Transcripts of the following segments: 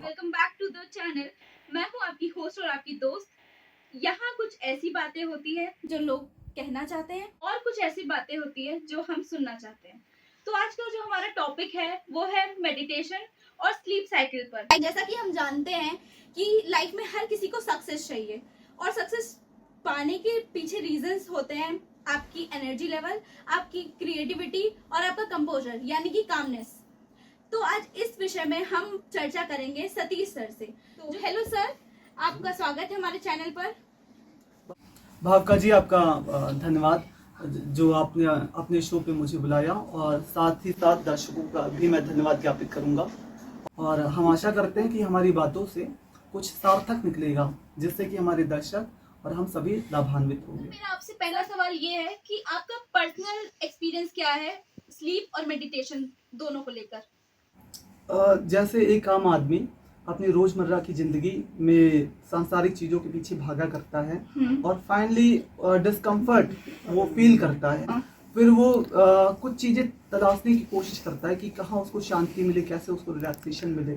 Welcome back to the channel. मैं हूं आपकी होस्ट और आपकी दोस्त। यहाँ कुछ ऐसी बातें होती है जो लोग कहना चाहते हैं और कुछ ऐसी बातें होती है जो हम सुनना चाहते हैं। तो आज का जो हमारा टॉपिक है वो है मेडिटेशन और स्लीप साइकिल पर। जैसा कि हम जानते हैं कि लाइफ में हर किसी को सक्सेस चाहिए और सक्सेस पाने के पीछे रीजंस होते हैं आपकी एनर्जी लेवल, आपकी क्रिएटिविटी और आपका कंपोजर यानी कि कामनेस। तो आज इस विषय में हम चर्चा करेंगे सतीश सर से। तो हेलो सर, आपका स्वागत है हमारे चैनल पर। भावका जी, आपका धन्यवाद जो आपने अपने शो पे मुझे बुलाया, और साथ ही साथ दर्शकों का भी मैं धन्यवाद ज्ञापित करूंगा। और हम आशा करते हैं कि हमारी बातों से कुछ सार्थक निकलेगा, जिससे कि हमारे दर्शक और हम सभी लाभान्वित होंगे। मेरा आपसे पहला सवाल ये है कि आपका पर्सनल एक्सपीरियंस क्या है स्लीप और मेडिटेशन दोनों को लेकर। जैसे एक आम आदमी अपनी रोजमर्रा की जिंदगी में सांसारिक चीजों के पीछे भागा करता है और फाइनली डिस्कम्फर्ट वो फील करता है, फिर वो कुछ चीजें तलाशने की कोशिश करता है कि कहाँ उसको शांति मिले, कैसे उसको रिलैक्सेशन मिले।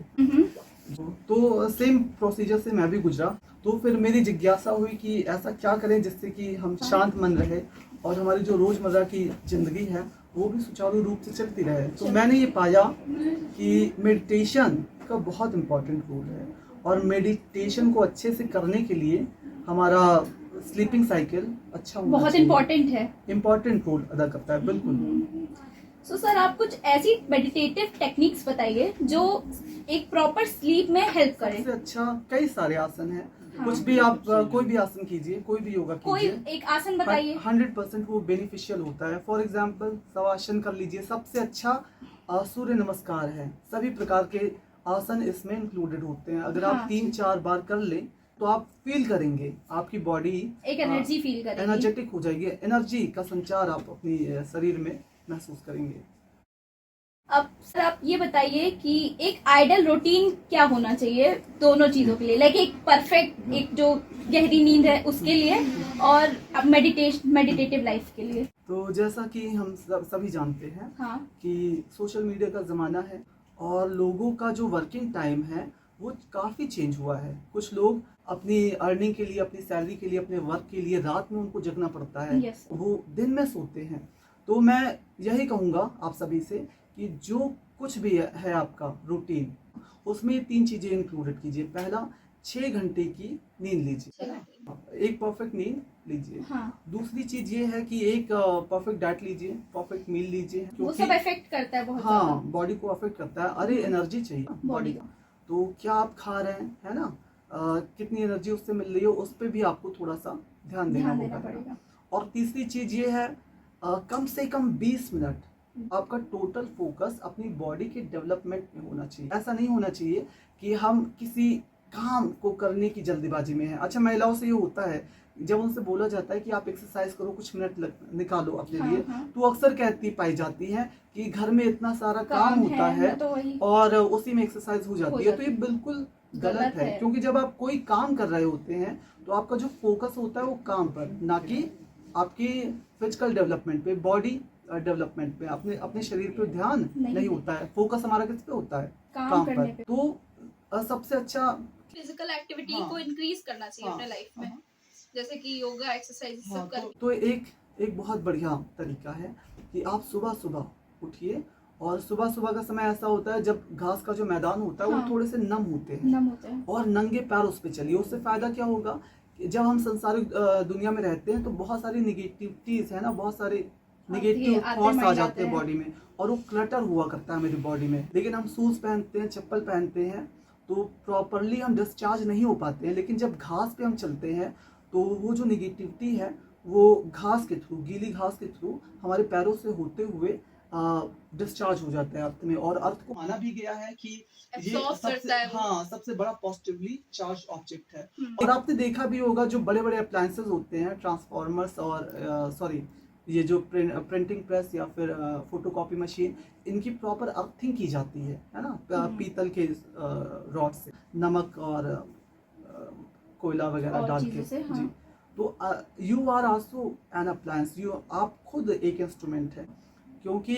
तो सेम प्रोसीजर से मैं भी गुजरा। तो फिर मेरी जिज्ञासा हुई कि ऐसा क्या करें जिससे कि हम शांत मन रहे और हमारी जो रोजमर्रा की जिंदगी है वो भी सुचारू रूप से चलती रहे। तो मैंने ये पाया कि मेडिटेशन का बहुत इम्पोर्टेंट रोल है, और मेडिटेशन को अच्छे से करने के लिए हमारा स्लीपिंग साइकिल अच्छा होना बहुत चाहिए। इम्पोर्टेंट रोल अदा करता है, बिल्कुल। सो सर, आप कुछ ऐसी मेडिटेटिव टेक्निक्स बताइए जो एक प्रॉपर स्लीप में हेल्प करे। सबसे अच्छा कई सारे आसन हैं। कुछ भी आप कोई भी आसन कीजिए, कोई भी योगा कीजिए, कोई एक आसन बताइए। 100% वो बेनिफिशियल होता है। फॉर एग्जाम्पल शवासन कर लीजिए, सबसे अच्छा सूर्य नमस्कार है। सभी प्रकार के आसन इसमें इंक्लूडेड होते हैं। अगर आप 3-4 बार कर लें तो आप फील करेंगे, आपकी बॉडी एक एनर्जी फील करेगी, एनर्जेटिक हो जाएगी। एनर्जी का संचार आप अपनी शरीर में महसूस करेंगे। अब सर आप ये बताइए कि एक आइडियल रूटीन क्या होना चाहिए दोनों चीजों के लिए, लाइक एक परफेक्ट, एक जो गहरी नींद है उसके लिए और मेडिटेटिव लाइफ के लिए। तो जैसा कि हम सभी जानते हैं कि सोशल मीडिया का ज़माना है और लोगों का जो वर्किंग टाइम है वो काफ़ी चेंज हुआ है। कुछ लोग अपनी अर्निंग के लिए, अपनी सैलरी के लिए, अपने वर्क के लिए रात में उनको जगना पड़ता है। वो दिन में सोते हैं। तो मैं यही कहूँगा आप सभी से कि जो कुछ भी है आपका रूटीन, उसमें 3 चीज़ें इंक्लूडेड कीजिए। पहला, 6 घंटे की नींद लीजिए, एक परफेक्ट नींद लीजिए। दूसरी चीज ये है कि एक परफेक्ट डाइट लीजिए, परफेक्ट मील लीजिए, वो सब इफेक्ट करता है बहुत। हाँ, बॉडी को अफेक्ट करता है। अरे एनर्जी चाहिए बॉडी को, तो क्या आप खा रहे हैं, है ना, कितनी एनर्जी उससे मिल रही है, उस पर भी आपको थोड़ा सा ध्यान देना पड़ेगा। और तीसरी चीज ये है, कम से कम 20 मिनट आपका टोटल फोकस अपनी बॉडी के डेवलपमेंट में होना चाहिए। ऐसा नहीं होना चाहिए कि हम किसी काम को करने की जल्दीबाजी में है। अच्छा, महिलाओं से ये होता है, जब उनसे बोला जाता है कि आप एक्सरसाइज करो, कुछ मिनट निकालो अपने लिए, तो अक्सर कहती पाई जाती हैं कि घर में इतना सारा काम होता है तो और उसी में एक्सरसाइज हो जाती है। तो ये बिल्कुल गलत है, क्योंकि जब आप कोई काम कर रहे होते हैं तो आपका जो फोकस होता है वो काम पर, ना कि आपकी फिजिकल डेवलपमेंट पे, बॉडी डेवलपमेंट पे, अपने शरीर पे ध्यान नहीं होता है। फोकस हमारा किस पे होता है? काम पर। तो सबसे अच्छा फिजिकल एक्टिविटी को इंक्रीज करना चाहिए अपने लाइफ में, जैसे कि योगा, एक्सरसाइज सब कर। तो एक बहुत बढ़िया तरीका है कि आप सुबह सुबह उठिए, और सुबह सुबह का समय ऐसा होता है जब घास का जो मैदान होता है वो थोड़े से नम होते हैं, और नंगे पैर उस पे चलिए। उससे फायदा क्या होगा, जब हम संसारिक दुनिया में रहते हैं तो बहुत सारी निगेटिविटीज है ना, बहुत सारे निगेटिव थॉट्स आ जाते हैं बॉडी में, और वो क्लटर हुआ करता है मेरी बॉडी में। लेकिन हम शूज पहनते हैं, चप्पल पहनते हैं, तो प्रॉपरली हम डिस्चार्ज नहीं हो पाते हैं। लेकिन जब घास पे हम चलते हैं तो वो जो निगेटिविटी है वो घास के थ्रू, गीली घास के थ्रू हमारे पैरों से होते हुए डिस्चार्ज हो जाता है अर्थ में। और अर्थ को माना भी गया है कि ये सबसे बड़ा पॉजिटिवली चार्ज ऑब्जेक्ट है। और आपने देखा भी होगा, जो बड़े बड़े अप्लायंसेस होते हैं, ट्रांसफॉर्मर्स और ये जो प्रिंटिंग प्रेस या फिर फोटोकॉपी मशीन, इनकी प्रॉपर अर्थिंग की जाती है ना, पीतल के रॉड से, नमक और कोयला वगैरह डाल के। जी, तो you are also an appliance. आप खुद एक इंस्ट्रूमेंट है, क्योंकि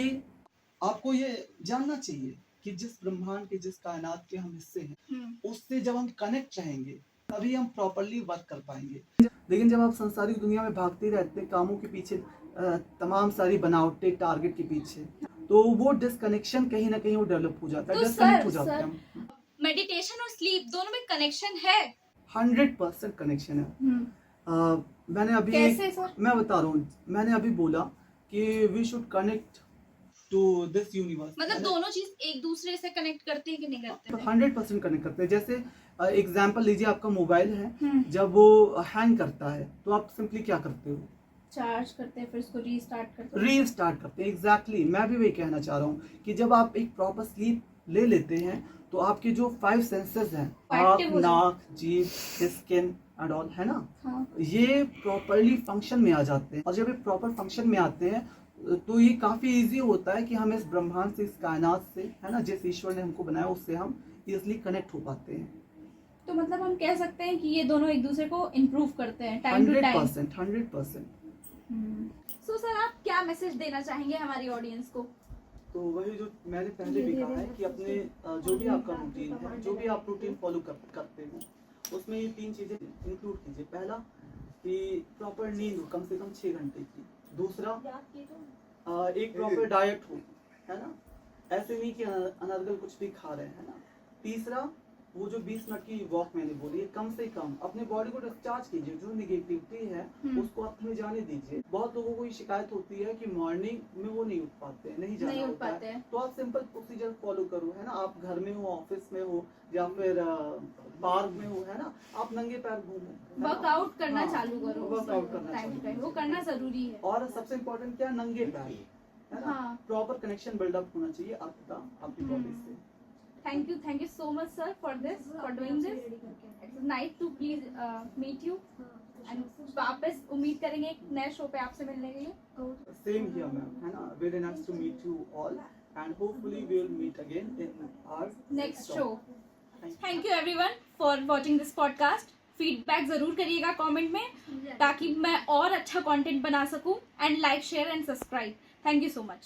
आपको ये जानना चाहिए कि जिस ब्रह्मांड के, जिस कायनात के हम हिस्से हैं, उससे जब हम कनेक्ट रहेंगे तभी हम प्रॉपरली वर्क कर पाएंगे। लेकिन जब आप संसारिक दुनिया में भागते रहते कामों के पीछे, तमाम सारी बनावटें टारगेट के पीछे, तो वो डिस्कनेक्शन कहीं ना कहीं वो डेवलप हो जाता है, तो डिस्कनेक्ट हो जाते हैं। मेडिटेशन और स्लीप दोनों में कनेक्शन है? 100% कनेक्शन है। मैंने अभी कैसे सर? मैं बता रहा हूँ, मैंने अभी बोला कि we should connect to this universe. मतलब दोनों चीज एक दूसरे से कनेक्ट करते हैं कि नहीं करते? 100% कनेक्ट करते हैं। जैसे एग्जांपल लीजिए, आपका मोबाइल है, जब वो हैंग करता है तो आप सिंपली क्या करते हो? चार्ज करते हैं, फिर उसको रीस्टार्ट करते हैं। एग्जैक्टली, मैं भी वही कहना चाह रहा हूँ कि जब आप एक प्रॉपर स्लीप ले लेते हैं तो आपके जो 5 सेंसेस हैं, आँख, नाक, जीभ, स्किन एंड ऑल, है ना, हाँ। ये प्रॉपरली फंक्शन में आ जाते हैं। और जब ये प्रॉपर फंक्शन में आते हैं तो ये काफी इजी होता है कि हम इस ब्रह्मांड से, इस कायनात से, है ना, जिस ईश्वर ने हमको बनाया उससे हम इजिली कनेक्ट हो पाते हैं। तो मतलब हम कह सकते हैं कि ये दोनों एक दूसरे को इम्प्रूव करते हैं time to time. 100%। So sir, आप क्या मैसेज देना चाहेंगे हमारी ऑडियंस को? तो वही जो मैंने पहले भी कहा है कि अपने जो भी आपका रूटीन है, जो भी आप रूटीन फॉलो करते हैं, उसमें ये 3 चीजें इंक्लूड कीजिए। पहला कि प्रॉपर नींद हो, कम से कम 6 घंटे की। दूसरा, एक प्रॉपर डाइट हो, है ना, ऐसे नहीं कि अनर्गल कुछ भी खा रहे हैं ना। तीसरा, वो जो 20 मिनट की वॉक मैंने बोली है, कम से कम अपने बॉडी को डिस्चार्ज कीजिए, जो निगेटिविटी है उसको अपने जाने दीजिए। बहुत लोगों को ये शिकायत होती है कि मॉर्निंग में वो नहीं उठ पाते हैं, नहीं जाना होता है। तो आप सिंपल प्रोसीजर फॉलो करो, है ना, आप घर में हो, ऑफिस में हो, या फिर पार्क में हो, है ना, आप नंगे पैर घूमो, वर्कआउट करना चालू करो, वर्कआउट करना टाइम टू टाइम, वो करना जरूरी है। और सबसे इम्पोर्टेंट क्या, नंगे पैर, है ना, प्रॉपर कनेक्शन बिल्डअप होना चाहिए आपकी बॉडी से। Thank you so much sir for doing this. It's nice to please meet you. And वापस उम्मीद करेंगे एक नए शो पे आपसे मिलने के लिए। Same here ma'am, है ना, very nice to meet you all and hopefully we will meet again in our next show. Thank you everyone for watching this podcast. Feedback जरूर करिएगा कमेंट में ताकि मैं और अच्छा कंटेंट बना सकूं, and like, share and subscribe. Thank you so much.